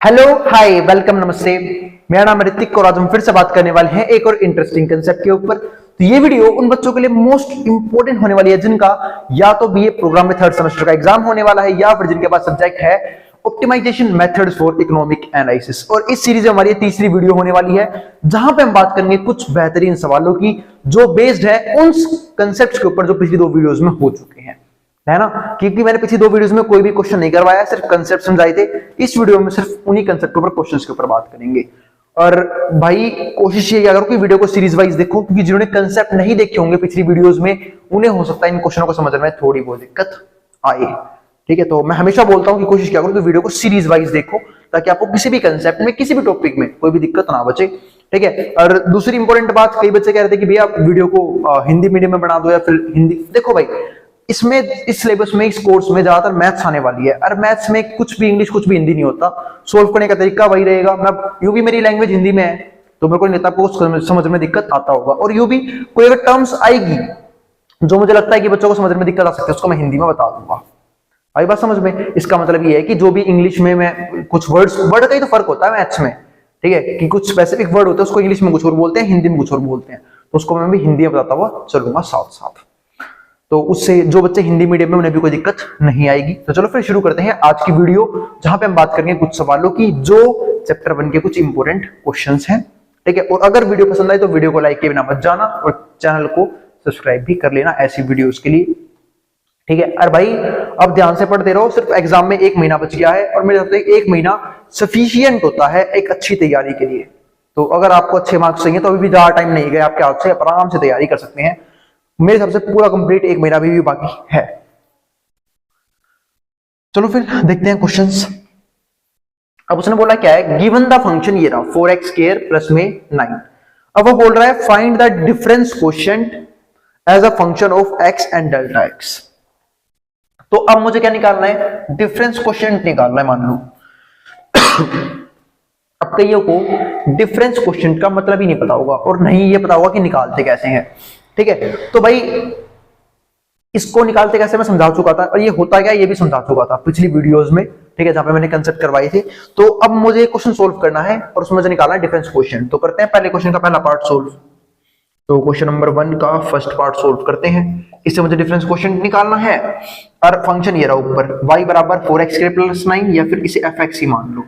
Hello hi welcome नमस्ते। मेरा नाम ऋतिक और आज हम फिर से बात करने वाले हैं एक और इंटरेस्टिंग कंसेप्ट के ऊपर। तो ये वीडियो उन बच्चों के लिए मोस्ट इंपोर्टेंट होने वाली है जिनका या तो बीए प्रोग्राम में थर्ड सेमेस्टर का एग्जाम होने वाला है या फिर जिनके पास सब्जेक्ट है optimisation methods for economic analysis. और इस सीरीज में हमारी तीसरी वीडियो होने वाली है जहां पे हम बात करेंगे कुछ बेहतरीन सवालों की जो बेस्ड है उन कंसेप्ट्स के ऊपर जो पिछली दो वीडियोस में हो चुके हैं, है ना। क्योंकि मैंने पिछली दो वीडियोस में कोई भी क्वेश्चन नहीं करवाया, सिर्फ कंसेप्ट समझाए थे। इस वीडियो में सिर्फ उन्हीं कंसेप्ट के ऊपर क्वेश्चंस के ऊपर बात करेंगे। और भाई कोशिश ये करो कि वीडियो को सीरीज वाइज देखो, क्योंकि जिन्होंने कंसेप्ट नहीं देखे होंगे पिछली वीडियोस में उन्हें हो सकता है इन क्वेश्चनों को समझने में थोड़ी बहुत दिक्कत आए। ठीक है, तो मैं हमेशा बोलता हूं कि कोशिश क्या करो कि वीडियो को सीरीज वाइज देखो ताकि आपको किसी भी कंसेप्ट में किसी भी टॉपिक में कोई भी दिक्कत ना बचे। ठीक है, और दूसरी इंपॉर्टेंट बात, कई बच्चे कह रहे थे कि भैया वीडियो को हिंदी मीडियम में बना दो या फिर हिंदी। देखो भाई, इसमें इस सिलेबस में इस कोर्स में ज्यादातर मैथ्स आने वाली है और मैथ्स में कुछ भी इंग्लिश कुछ भी हिंदी नहीं होता। सोल्व करने का तरीका वही रहेगा। मैं यूं भी मेरी लैंग्वेज हिंदी में है तो मेरे को नहीं लगता आपको समझ में दिक्कत आता होगा। और यूं भी कोई अगर टर्म्स आएगी जो मुझे लगता है कि बच्चों को समझ में दिक्कत आ सकती है उसको मैं हिंदी में बता दूंगा। आई बात समझ में? इसका मतलब ये है कि जो भी इंग्लिश में मैं कुछ वर्ड का ही तो फर्क होता है मैथ्स में। ठीक है, कि कुछ स्पेसिफिक वर्ड होते हैं उसको इंग्लिश में कुछ और बोलते हैं, हिंदी में कुछ और बोलते हैं, तो उसको मैं भी हिंदी में बताता हुआ चलूंगा साथ साथ। तो उससे जो बच्चे हिंदी मीडियम में उन्हें भी कोई दिक्कत नहीं आएगी। तो चलो फिर शुरू करते हैं आज की वीडियो जहां पे हम बात करेंगे कुछ सवालों की जो चैप्टर 1 के कुछ इंपॉर्टेंट क्वेश्चंस हैं। ठीक है, और अगर वीडियो पसंद आए तो वीडियो को लाइक के बिना मत जाना और चैनल को सब्सक्राइब भी कर लेना ऐसी वीडियोस के लिए। ठीक है, और भाई अब ध्यान से पढ़ते रहो। सिर्फ एग्जाम में 1 महीना बच गया है और मेरे हिसाब से 1 महीना सफिशियंट होता है एक अच्छी तैयारी के लिए। तो अगर आपको अच्छे मार्क्स चाहिए तो अभी भी ज्यादा टाइम नहीं गया आपके हाथ से, आराम से तैयारी कर सकते हैं। मेरे हिसाब से पूरा कंप्लीट 1 महीना भी बाकी है। चलो फिर देखते हैं क्वेश्चंस। अब उसने बोला क्या है, गिवन द फंक्शन ये रहा 4x स्क्वायर प्लस में 9। अब वो बोल रहा है find the difference quotient as a function of x and delta x। तो अब मुझे क्या निकालना है, डिफरेंस क्वोशिएंट निकालना है। मान लो अब कईयों को डिफरेंस क्वोशिएंट का मतलब ही नहीं पता होगा और नहीं ये पता होगा कि निकालते कैसे हैं। ठीक है, तो भाई इसको निकालते कैसे मैं समझा चुका था और ये होता क्या ये भी समझा चुका था पिछली वीडियोस में। ठीक है, जहां पे मैंने कंसेप्ट करवाई थी। तो अब मुझे क्वेश्चन सोल्व करना है और उसमें मुझे निकालना है डिफरेंस क्वोशिएंट। तो करते हैं पहले क्वेश्चन का पहला पार्ट सोल्व। तो क्वेश्चन नंबर 1 का फर्स्ट पार्ट सोल्व करते हैं। इससे मुझे डिफरेंस क्वोशिएंट निकालना है और फंक्शन ये रहा ऊपर y बराबर 4x स्क्वायर प्लस 9 या फिर इसे fx ही मान लो,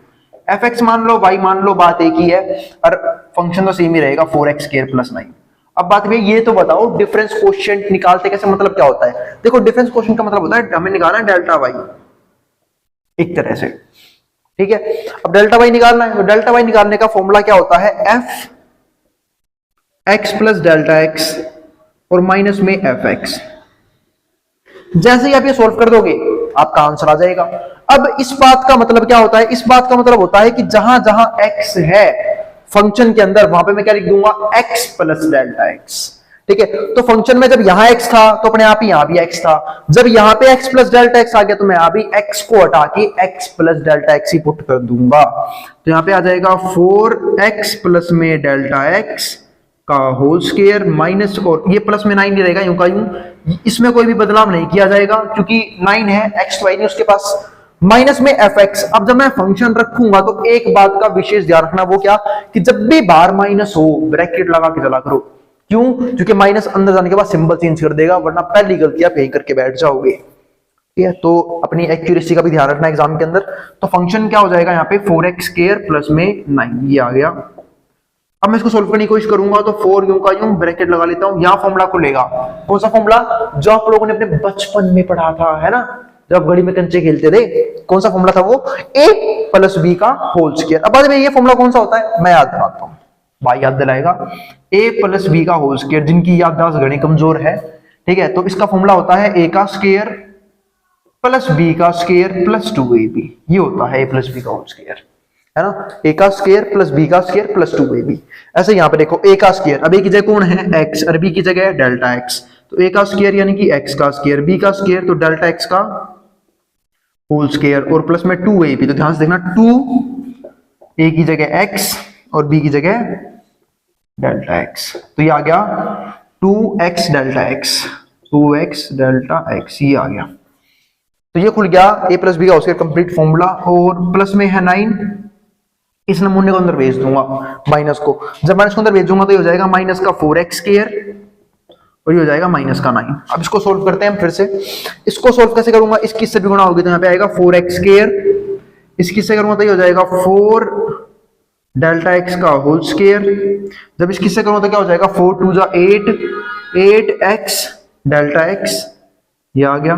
fx मान लो, y मान लो, बात एक ही है और फंक्शन तो सेम ही रहेगा 4x स्क्वायर प्लस 9। अब बात भैया ये तो बताओ डिफरेंस क्वोशिएंट निकालते कैसे, मतलब क्या होता है। देखो डिफरेंस क्वोशिएंट का मतलब होता है हमें निकालना है डेल्टा वाई एक तरह से। ठीक है, अब डेल्टा वाई निकालना है तो डेल्टा वाई निकालने का फॉर्मूला क्या होता है, F x plus delta x और माइनस में एफ एक्स। जैसे ही आप ये सोल्व कर दोगे आपका आंसर आ जाएगा। अब इस बात का मतलब क्या होता है, इस बात का मतलब होता है कि जहां जहां एक्स है फंक्शन के अंदर वहां पे मैं क्या लिख दूंगा, x प्लस डेल्टा एक्स। ठीक है, तो फंक्शन में जब यहां x था तो अपने आप ही यहां भी x था, जब यहां पे x प्लस डेल्टा एक्स आ गया तो मैं यहां भी x को हटा के x प्लस डेल्टा एक्स ही पुट कर दूंगा। तो यहां पे आ जाएगा 4x प्लस में डेल्टा एक्स का होल स्क्वायर माइनस, और ये प्लस में 9 नहीं रहेगा यूं का यूं, इसमें कोई भी बदलाव नहीं किया जाएगा क्योंकि 9 है, x तो है नहीं उसके पास, माइनस में fx। अब जब मैं फंक्शन रखूंगा तो एक बात का विशेष ध्यान रखना, वो क्या कि जब भी बाहर माइनस हो ब्रैकेट लगा के चला करो। क्यों? क्योंकि माइनस अंदर जाने के बाद सिंबल चेंज कर देगा, वरना पहली गलती आप यही करके बैठ जाओगे। ठीक है, तो अपनी एक्यूरेसी का भी ध्यान रखना एग्जाम के अंदर। तो फंक्शन क्या हो जाएगा यहाँ पे 4x स्क्वायर प्लस में 9, ये आ गया। अब मैं इसको सोल्व करने की कोशिश करूंगा तो 4 यूं का यूं ब्रैकेट लगा लेता हूं, यहां फॉर्मूला खुलेगा। कौन सा फॉर्मूला, जो आप लोगों ने अपने बचपन में पढ़ा था, है ना, जब गली में कंचे खेलते थे। कौन सा फॉर्मूला था वो, a प्लस b का होल स्क्वायर। अब बाद में ये फॉर्मूला कौन सा होता है मैं याद दिलाता हूं, भाई याद दिलाएगा। a प्लस b का होल स्क्वायर, जिनकी याददाश्त घनी कमजोर है, ठीक है, तो इसका फॉर्मूला होता है a का स्क्वायर प्लस b का स्क्वायर प्लस 2ab। ये होता है a प्लस b का होल स्क्वायर, है ना, a का स्क्वायर प्लस b का स्क्वायर प्लस 2ab। ऐसे यहां पे देखो a का स्क्वायर, अब a की जगह कौन है x और b की जगह है डेल्टा x, तो a का स्क्वायर यानी कि x का स्क्वायर, b का स्क्वायर तो डेल्टा x का होल स्क्वायर और प्लस में 2ab। तो ध्यान से देखना 2 a की जगह x और b की जगह डेल्टा x, तो ये आ गया 2x delta x, 2x delta x, ये आ गया। तो ये खुल गया a प्लस बी का होल स्क्वायर कंप्लीट फॉर्मूला, और प्लस में है 9 इस नमूने को अंदर भेज दूंगा माइनस को, जब माइनस को अंदर भेज दूंगा तो ये हो जाएगा माइनस का 4x स्क्वायर और ये हो जाएगा माइनस का 9। अब इसको सोल्व करते हैं हम फिर से। इसको सोल्व कैसे करूंगा, इसकी इससे भी गुणा होगी तो यहाँ पे आएगा 4x स्क्वायर, इसकी से करूंगा तो ये हो जाएगा 4 डेल्टा x का होल स्क्वायर, जब इसकी से करूंगा तो क्या हो जाएगा 4 2 जा 8x डेल्टा x, ये आ गया,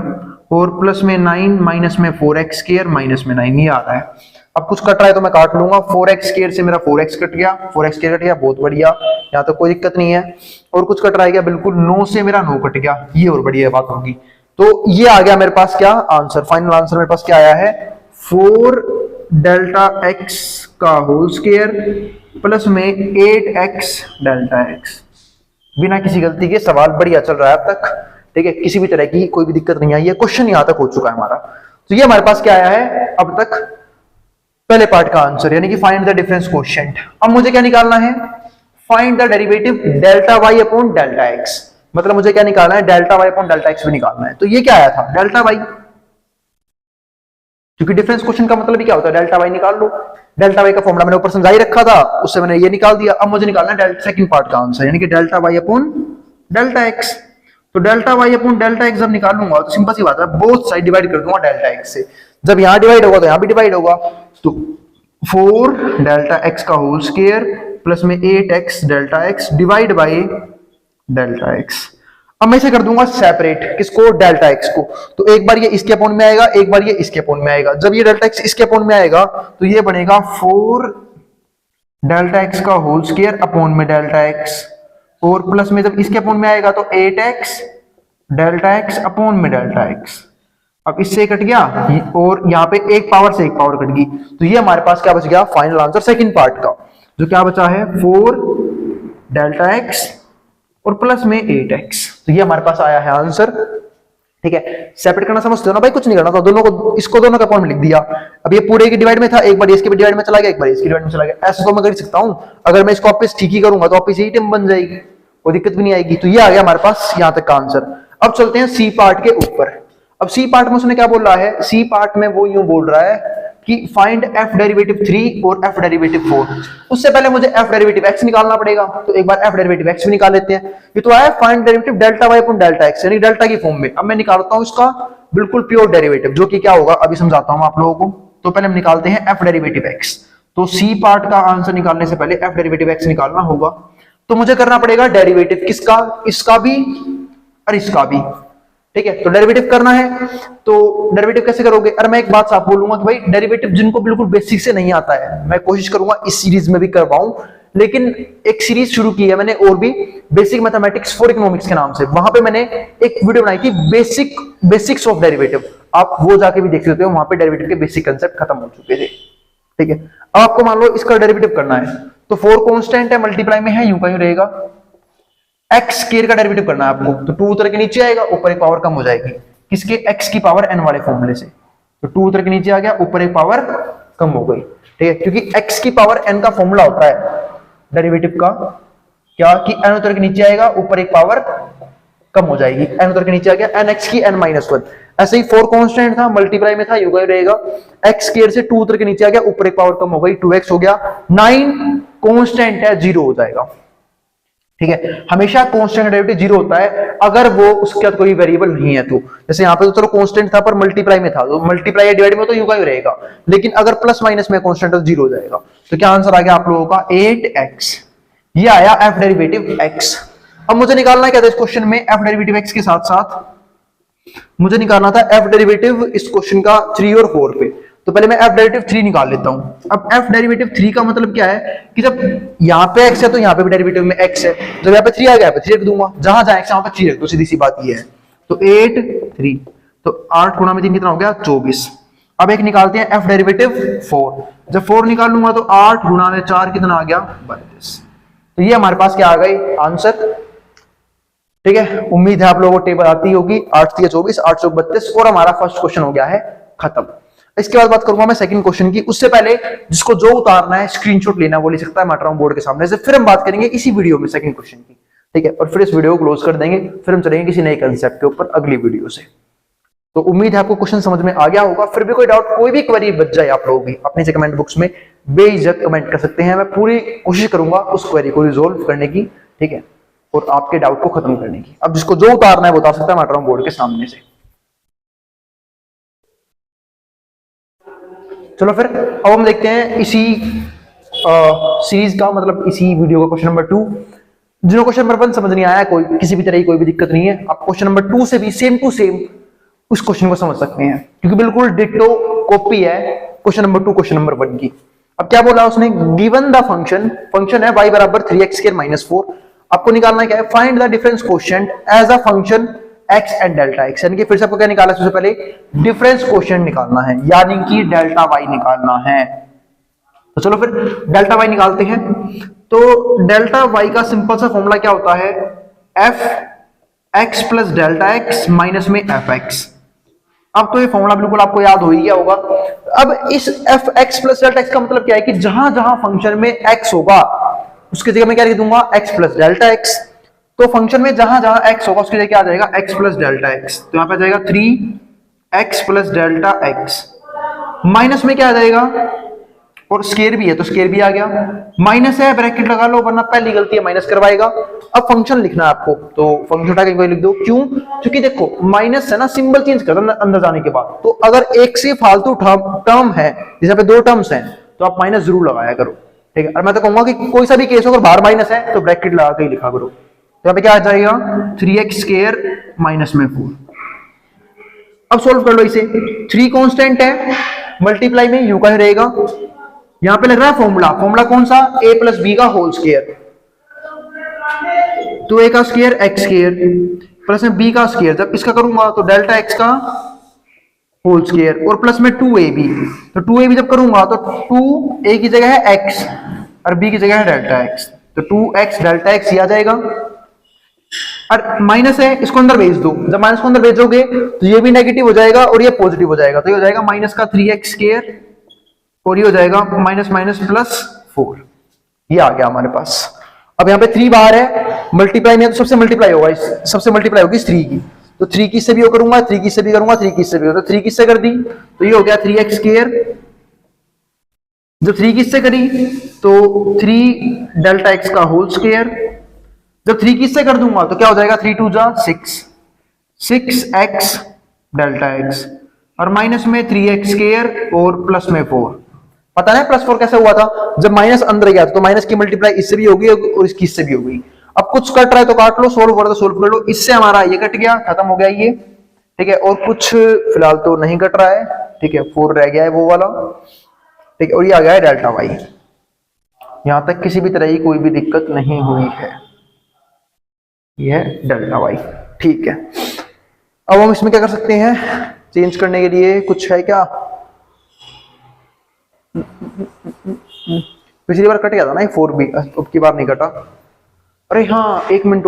और प्लस में 9 माइनस में 4x स्क्वायर माइनस में 9, ये आ रहा है। अब कुछ कट रहा है तो मैं काट लूंगा, 4x स्क्वायर से मेरा 4x कट गया, 4x स्क्वायर कट गया, बहुत बढ़िया, यहाँ तो कोई दिक्कत नहीं है। और कुछ कट रहा है क्या, बिल्कुल 9 से मेरा 9 कट गया, ये और बढ़िया बात होगी। तो ये आ गया मेरे पास क्या आंसर, फाइनल आंसर मेरे पास क्या आया है, 4 डेल्टा x का होल स्क्वायर प्लस में 8x डेल्टा x। बिना किसी गलती के सवाल बढ़िया चल रहा है अब तक, ठीक है, किसी भी तरह की कोई भी दिक्कत नहीं आई है, क्वेश्चन यहां तक हो चुका है हमारा। तो ये हमारे पास क्या आया है अब तक, पहले पार्ट का आंसर, यानी कि फाइंड द डिफरेंस कोएफिशिएंट। अब मुझे क्या निकालना है, find the derivative delta y upon delta x, मतलब मुझे क्या निकालना है, delta y upon delta x भी निकालना है। तो ये क्या आया था, डेल्टा y, क्योंकि डिफरेंस क्वेश्चन का मतलब ही क्या होता है, डेल्टा y निकाल लो। डेल्टा y का फॉर्मूला मैंने ऊपर समझा ही रखा था, उससे मैंने ये निकाल दिया। अब मुझे निकालना है सेकंड पार्ट का आंसर, यानी कि delta y upon delta x। तो delta y upon delta x जब निकालूंगा तो सिंपल सी बात है, बोथ साइड डिवाइड कर दूंगा डेल्टा x से, जब यहां डिवाइड होगा तो यहां भी डिवाइड होगा। तो 4 डेल्टा x का होल स्क्वायर प्लस में 8x delta x divide by delta x। अब मैं इसे कर दूंगा सेपरेट, किसको, डेल्टा x को। तो एक बार ये इसके अपोन में आएगा, एक बार ये इसके अपोन में आएगा। जब ये डेल्टा x इसके अपोन में आएगा तो ये बनेगा 4 डेल्टा x का होल स्क्वायर अपोन में डेल्टा x, और प्लस में जब इसके अपोन में आएगा तो 8x डेल्टा x अपोन में डेल्टा x। अब इससे कट गया और यहाँ पे एक पावर से एक पावर कट गई, तो ये हमारे पास क्या बच गया, फाइनल आंसर सेकंड पार्ट का, जो क्या बचा है 4 डेल्टा x और प्लस में 8x। तो ये हमारे पास आया है आंसर, ठीक है। सेपरेट करना समझते हो ना भाई, कुछ नहीं करना था, दोनों को, इसको दोनों का अपोन में लिख दिया। अब ये पूरे की डिवाइड में था, एक बार इसके भी डिवाइड में चला गया, एक बार इसकी डिवाइड में चला गया, ऐसा तो मैं कर सकता हूं। अगर मैं इसको वापस ठीक ही करूंगा तो वापस यही टर्म बन जाएगी, कोई दिक्कत भी नहीं आएगी। तो ये आ गया हमारे पास यहां तक का आंसर। अब चलते हैं सी पार्ट के ऊपर। अब सी पार्ट में उसने क्या बोल रहा है, सी पार्ट में वो यूं बोल रहा है कि फाइंड f डेरिवेटिव 3 और f डेरिवेटिव 4। उससे पहले मुझे f डेरिवेटिव x निकालना पड़ेगा, तो एक बार f डेरिवेटिव x भी निकाल लेते हैं। ये तो आया find derivative delta y upon delta x, यानी डेल्टा की फॉर्म में। अब मैं निकालता हूं इसका बिल्कुल प्योर डेरिवेटिव, जो कि क्या होगा अभी समझाता हूं आप लोगों को। तो पहले हम निकालते हैं f डेरिवेटिव x। तो सी पार्ट का आंसर निकालने से पहले f डेरिवेटिव x निकालना होगा, तो मुझे करना पड़ेगा डेरिवेटिव किसका, इसका भी और इसका भी, ठीक है। तो डेरिवेटिव करना है, तो डेरिवेटिव कैसे करोगे। अरे मैं एक बात साफ बोलूंगा कि भाई डेरिवेटिव जिनको बिल्कुल बेसिक से नहीं आता है, मैं कोशिश करूंगा इस सीरीज में भी करवाऊं, लेकिन एक सीरीज शुरू की है मैंने और भी, बेसिक मैथमेटिक्स फॉर इकोनॉमिक्स के नाम से। वहां पे मैंने एक वीडियो बनाई थी बेसिक्स ऑफ डेरिवेटिव, आप वो जाके भी देख सकते हो, वहां पे डेरिवेटिव के बेसिक कंसेप्ट खत्म हो चुके थे, ठीक है। अब आपको मान लो इसका डेरिवेटिव करना है, तो 4 कांस्टेंट है, मल्टीप्लाई में है, यूं का यूं रहेगा। x स्क्वायर का डेरिवेटिव करना है आपको, तो 2 उतर के नीचे आएगा, ऊपर एक पावर कम हो जाएगी, किसके, x की पावर n वाले फॉर्मूले से। तो 2 उतर के नीचे आ गया, ऊपर एक पावर कम हो गई, ठीक है, क्योंकि x की पावर n का फॉर्मूला होता है डेरिवेटिव का क्या, कि n उतर के नीचे आएगा, ऊपर एक पावर कम हो जाएगी, n उतर के नीचे आ गया, nx की n-1। ऐसे ही 4 कांस्टेंट था, मल्टीप्लाई में था, यूं ही रहेगा, x स्क्वायर से 2 उतर के नीचे आ गया, ऊपर एक पावर कम हो गई, 2x हो गया, 9 कांस्टेंट है, 0 हो जाएगा, ठीक है। हमेशा कांस्टेंट डेरिवेटिव 0 होता है अगर वो उसके साथ कोई वेरिएबल नहीं है। तो जैसे यहाँ पे तो चलो कांस्टेंट था पर मल्टीप्लाई में था, तो मल्टीप्लाई या डिवाइड में तो यूं का ही रहेगा, लेकिन अगर प्लस माइनस में कांस्टेंट तो 0 हो जाएगा। तो क्या आंसर आ गया आप लोगों का, 8x। ये आया f डेरिवेटिव x। अब मुझे निकालना क्या था इस क्वेश्चन में, f डेरिवेटिव x के साथ साथ मुझे निकालना था f डेरिवेटिव इस क्वेश्चन का 3 और 4 पे। तो पहले मैं f डेरिवेटिव 3 निकाल लेता हूं। अब f डेरिवेटिव 3 का मतलब क्या है कि जब यहाँ पे x है तो यहाँ पे भी डेरिवेटिव में x है, जब यहाँ पे 3 आ गया पे 3 रख दूंगा, जहां जहां x है वहां पे 3 रख दो, सीधी सी बात ये है। तो 8 3, तो 8 गुणा में 3 कितना हो गया, 24। अब एक निकालते हैं f डेरिवेटिव 4। जब 4 निकाल लूंगा तो 8 गुणा में 4 कितना आ गया, 32। तो ये हमारे पास क्या आ गई आंसर, ठीक है। उम्मीद है आप लोगों को टेबल आती होगी, 8 3 24 8 चौक 32, और हमारा फर्स्ट क्वेश्चन हो गया है खत्म। इसके बाद बात करूंगा मैं सेकंड क्वेश्चन की। उससे पहले जिसको जो उतारना है स्क्रीनशॉट लेना वो ले सकता है, मैं हट रहा हूं बोर्ड के सामने से। फिर हम बात करेंगे इसी वीडियो में सेकंड क्वेश्चन की, ठीक है, और फिर इस वीडियो को क्लोज कर देंगे, फिर हम चलेंगे किसी नए कंसेप्ट के ऊपर अगली वीडियो से। तो उम्मीद है आपको क्वेश्चन समझ में आ गया होगा। फिर भी कोई डाउट, कोई भी क्वेरी बच जाए आप लोगों की, अपने से कमेंट बॉक्स में बेझिझक कमेंट कर सकते हैं। मैं पूरी कोशिश करूंगा उस क्वेरी को रिजोल्व करने की, ठीक है, और आपके डाउट को खत्म करने की। अब जिसको जो उतारना है वो उतार सकता है, मैं हट रहा हूं बोर्ड के सामने से। चलो फिर अब हम देखते हैं इसी सीरीज का, मतलब इसी वीडियो का क्वेश्चन नंबर 2। जिन्होंने क्वेश्चन नंबर 1 समझ नहीं आया, कोई किसी भी तरह की कोई भी दिक्कत नहीं है, आप क्वेश्चन नंबर 2 से भी सेम टू सेम उस क्वेश्चन को समझ सकते हैं, क्योंकि बिल्कुल डिट्टो कॉपी है क्वेश्चन नंबर 2 क्वेश्चन नंबर 1 की। अब क्या बोला उसने, गिवन द फंक्शन है y बराबर 3x² - 4, आपको निकालना क्या है, find the difference coefficient as a function x and delta x, यानी कि फिर से आपको क्या निकालना है, सबसे पहले डिफरेंस कोएफिशिएंट निकालना है, यानी कि डेल्टा y निकालना है। तो चलो फिर डेल्टा y निकालते हैं। तो डेल्टा y का सिंपल सा फॉर्मूला क्या होता है, f x plus delta x minus में fx। अब तो ये फॉर्मूला बिल्कुल आपको याद हो ही गया होगा। अब इस F x plus delta x का मतलब क्या है कि जहां जहां फंक्शन में एक्स होगा उसकी जगह मैं क्या लिख दूंगा, एक्स प्लस डेल्टा एक्स। तो फंक्शन में जहां जहां एक्स होगा उसकी जगह क्या आ जाएगा, एक्स प्लस डेल्टा एक्स। तो यहां पे आ जाएगा 3x plus delta x, minus में क्या आ जाएगा, और स्केयर भी है तो स्केयर भी आ गया, माइनस है ब्रैकेट लगा लो वरना पहली गलती है माइनस करवाएगा। अब फंक्शन लिखना है आपको, तो फंक्शन उठा के कोई लिख दो, क्यों, क्योंकि देखो माइनस है ना, सिंबल चेंज कर दो अंदर जाने के बाद। तो अगर एक से फालतू टर्म है, जैसे पे 2 टर्म्स हैं, तो आप माइनस जरूर लगाया करो, ठीक है। और मैं तो कहूंगा कि कोई सा भी केस हो अगर बाहर माइनस है तो ब्रैकेट लगा के ही लिखा करो। तो यहाँ पे क्या आ जाएगा, 3x² माइनस में 4। अब सोल्व कर लो इसे, 3 कांस्टेंट है, मल्टीप्लाई में u का ही रहेगा। यहां पे लग रहा है फॉर्मूला कौन सा, a प्लस बी का होल स्क्वायर, तो a का स्क्वायर x स्क्वायर प्लस में b का स्क्वायर, जब इसका करूंगा तो डेल्टा x का होल स्क्वायर और प्लस में 2ab। तो 2ab जब करूंगा तो 2a की जगह है x और b की जगह है डेल्टा x, तो 2x डेल्टा x आ जाएगा। और माइनस है, इसको अंदर भेज दो, जब माइनस को अंदर भेजोगे तो ये भी नेगेटिव हो जाएगा और ये पॉजिटिव हो जाएगा, तो ये हो जाएगा माइनस का 3x² और ये हो जाएगा माइनस माइनस प्लस 4। ये आ गया हमारे पास। अब यहाँ पे 3 बाहर है, मल्टीप्लाई नहीं है तो सबसे मल्टीप्लाई होगा, सबसे मल्टीप्लाई होगी 3 की, तो 3 की से भी वो करूंगा, 3 की से भी करूंगा, 3 की से भी, तो 3 की से कर दी तो ये हो गया 3x²। जब 3 की से करी तो 3 डेल्टा x का होल स्क्वायर, जब 3 की से कर दूंगा तो क्या हो जाएगा, 3 2 जा 6x डेल्टा x और माइनस में 3x² और प्लस में 4। पता है प्लस 4 कैसे हुआ था, जब माइनस अंदर गया तो माइनस की मल्टीप्लाई इससे भी होगी और इसकी इससे भी होगी। अब कुछ कट रहा है तो काट लो, सोल्व कर दो सोल्व कर लो, इससे हमारा ये कट गया, खत्म हो गया ये, ठीक है। और कुछ फिलहाल तो नहीं कट रहा है, ठीक है, 4 रह गया है वो वाला, ठीक है। और ये आ गया है डेल्टा y। यहां तक किसी भी तरह की कोई भी दिक्कत नहीं हुई है, यह डेल्टा y, ठीक है। अब हम इसमें क्या कर सकते हैं, चेंज करने के लिए कुछ है क्या, पिछली बार कट गया था ना ये 4b, अब की बार नहीं कटा। अरे हाँ, एक मिनट,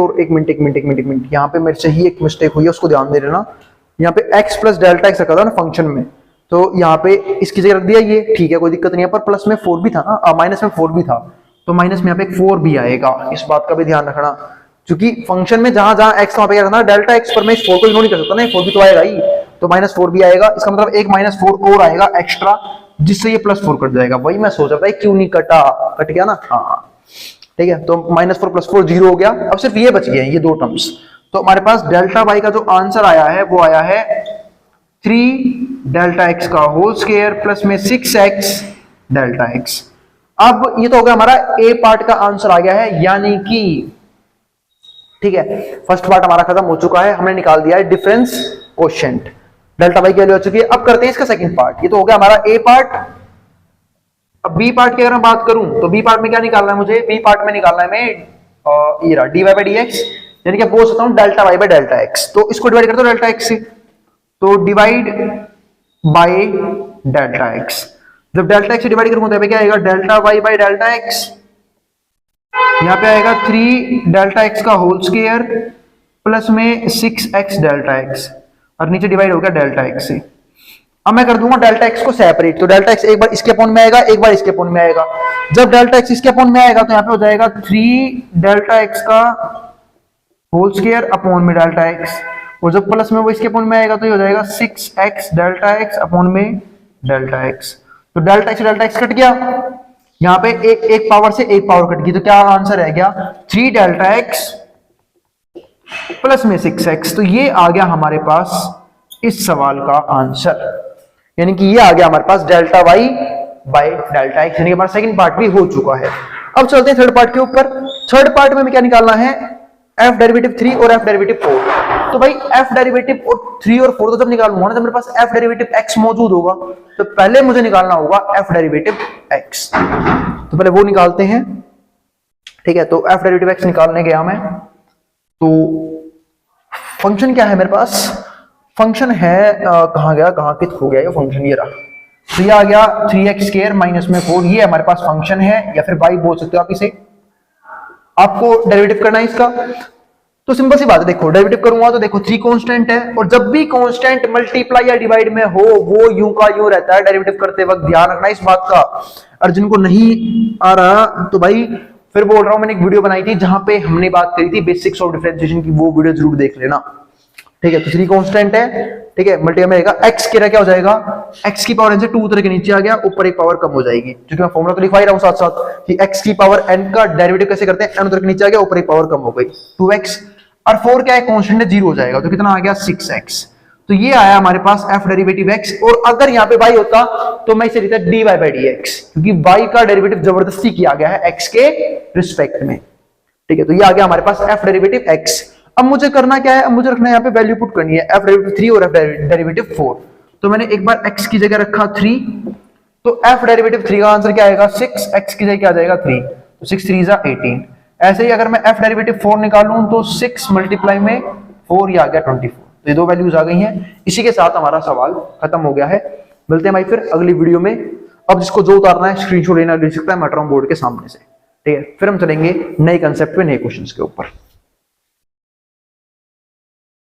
यहाँ पे मेरे से ही एक मिस्टेक हुई है, उसको ध्यान दे लेना। यहाँ पे x प्लस डेल्टा x रखा था ना फंक्शन में, तो यहाँ पे इसकी जगह रख दिया ये, ठीक है, कोई दिक्कत नहीं है, पर प्लस में 4 भी था ना, माइनस में 4 भी था, तो माइनस में यहाँ पे 4 भी आएगा, इस बात का भी ध्यान रखना। क्योंकि फंक्शन में जहां जहां x वहां पे क्या रखना, डेल्टा x, पर मैं इस 4 को इग्नोर नहीं कर सकता ना, 4 भी तो आएगा ही, तो -4 भी आएगा, इसका मतलब एक -4 और आएगा एक्स्ट्रा, जिससे ये +4 कट जाएगा। वही मैं सोच रहा था क्यों नहीं कटा, कट गया ना, हाँ ठीक है। तो -4 + 4 0 हो गया, अब सिर्फ ये बच गए हैं ये 2 टर्म्स। तो हमारे पास डेल्टा y का जो आंसर आया है वो आया है 3 डेल्टा x का होल स्क्वायर प्लस में 6x डेल्टा x। अब ये तो हो गया हमारा ए पार्ट का आंसर आ गया है, यानी कि ठीक है, फर्स्ट पार्ट हमारा खत्म हो चुका है, हमने निकाल दिया है डिफरेंस कोएफिशिएंट, डेल्टा वाई की वैल्यू हो चुकी है। अब करते हैं इसका सेकंड पार्ट, ये तो हो गया हमारा ए पार्ट। अब बी पार्ट की अगर मैं बात करूं तो बी पार्ट में क्या निकालना है मुझे, बी पार्ट में निकालना है मैं ये रहा dy by dx, यानी कि बोल सकता हूं delta y by delta x। तो इसको डिवाइड कर दो डेल्टा x से, तो डिवाइड बाय डेल्टा x। जब डेल्टा x से डिवाइड करूंगा तो क्या आएगा, delta y by delta x, यहाँ पे आएगा 3 डेल्टा x का होल स्क्वायर प्लस में 6x डेल्टा x, और नीचे डिवाइड हो गया डेल्टा x से। अब मैं कर दूंगा डेल्टा x को सेपरेट, तो डेल्टा x एक बार इसके अपॉन में आएगा, एक बार इसके अपॉन में आएगा। जब डेल्टा x इसके अपॉन में आएगा तो यहाँ पे हो जाएगा 3 डेल्टा x का होल स्क्वायर अपॉन में डेल्टा x, और जब प्लस में वो इसके अपॉन में आएगा तो ये हो जाएगा 6x डेल्टा x अपॉन में डेल्टा x। तो delta x delta x cut गया, यहाँ पे एक पावर से एक पावर कट गई, तो क्या आंसर रह गया 3 डेल्टा एक्स प्लस में 6x। तो ये आ गया हमारे पास इस सवाल का आंसर, यानी कि ये आ गया हमारे पास delta Y by delta X, यानी कि हमारा सेकंड पार्ट भी हो चुका है। अब चलते हैं थर्ड पार्ट के ऊपर। थर्ड पार्ट में हमें क्या निकालना है, f डेरिवेटिव 3 और f डेरिवेटिव 4। तो भाई f डेरिवेटिव और 3 और 4 तो जब निकालूंगा ना, तो मेरे पास f डेरिवेटिव x मौजूद होगा, तो पहले मुझे निकालना होगा f डेरिवेटिव x। तो पहले वो निकालते हैं, ठीक है। तो f डेरिवेटिव x निकालने गया मैं, तो फंक्शन क्या है मेरे पास, फंक्शन है कहां गया, कहां कित हो गया ये फंक्शन, ये रहा। तो ये आ गया 3x² माइनस में 4, ये हमारे पास फंक्शन है, या फिर y बोल सकते हो आप इसे। आपको डेरिवेटिव करना है इसका, तो सिंपल सी बात है, देखो डेरिवेटिव करूंगा तो देखो 3 कांस्टेंट है, और जब भी कांस्टेंट मल्टीप्लाई या डिवाइड में हो वो यूं का यूं रहता है डेरिवेटिव करते वक्त, ध्यान रखना इस बात का। और जिनको नहीं आ रहा तो भाई फिर बोल रहा हूं, मैंने एक वीडियो बनाई थी जहां पे हमने बात करी थी बेसिक्स ऑफ डिफरेंशिएशन की, वो वीडियो जरूर देख लेना, ठीक है। तो 3 कांस्टेंट है, ठीक है, मल्टीप्लाई में रहेगा x के क्या हो जाएगा, x की पावर n से 2 उतर के नीचे आ गया, ऊपर एक पावर कम हो जाएगी, क्योंकि मैं फॉर्मूला तो लिखवा ही रहा हूं साथ साथ कि x की पावर n का डेरिवेटिव कैसे करते हैं, n उतर के नीचे आ गया, ऊपर एक पावर कम हो गई 2x, और 4 क्या है कांस्टेंट है, 0 हो जाएगा, तो कितना आ गया 6x। तो ये आया हमारे पास f डेरिवेटिव x, और अगर यहाँ पे y होता तो मैं इसे लिखता dy by dx, क्योंकि y का डेरिवेटिव जबरदस्ती किया गया है x के रिस्पेक्ट में, ठीक है। तो ये आ गया हमारे पास f डेरिवेटिव x। अब मुझे करना क्या है, अब मुझे रखना है यहाँ पे वैल्यू पुट करनी है, f डेरिवेटिव 3 और f डेरिवेटिव 4। तो मैंने एक बार x की जगह रखा 3, तो f डेरिवेटिव 3 का आंसर क्या आएगा 6, x की जगह क्या आ जाएगा 3, तो 6 3 जा 18। ऐसे ही अगर मैं f डेरिवेटिव 4 निकालूं तो 6 मल्टीप्लाई में 4, ये आ गया 24। तो ये दो वैल्यूज आ गई हैं। इसी के साथ हमारा सवाल खत्म हो गया है। मिलते हैं भाई फिर अगली वीडियो में। अब जिसको जो उतारना है स्क्रीनशॉट लेना ले सकता है मेट्रो बोर्ड के सामने से, ठीक है। फिर हम चलेंगे नए कंसेप्ट पे, नए क्वेश्चंस के ऊपर।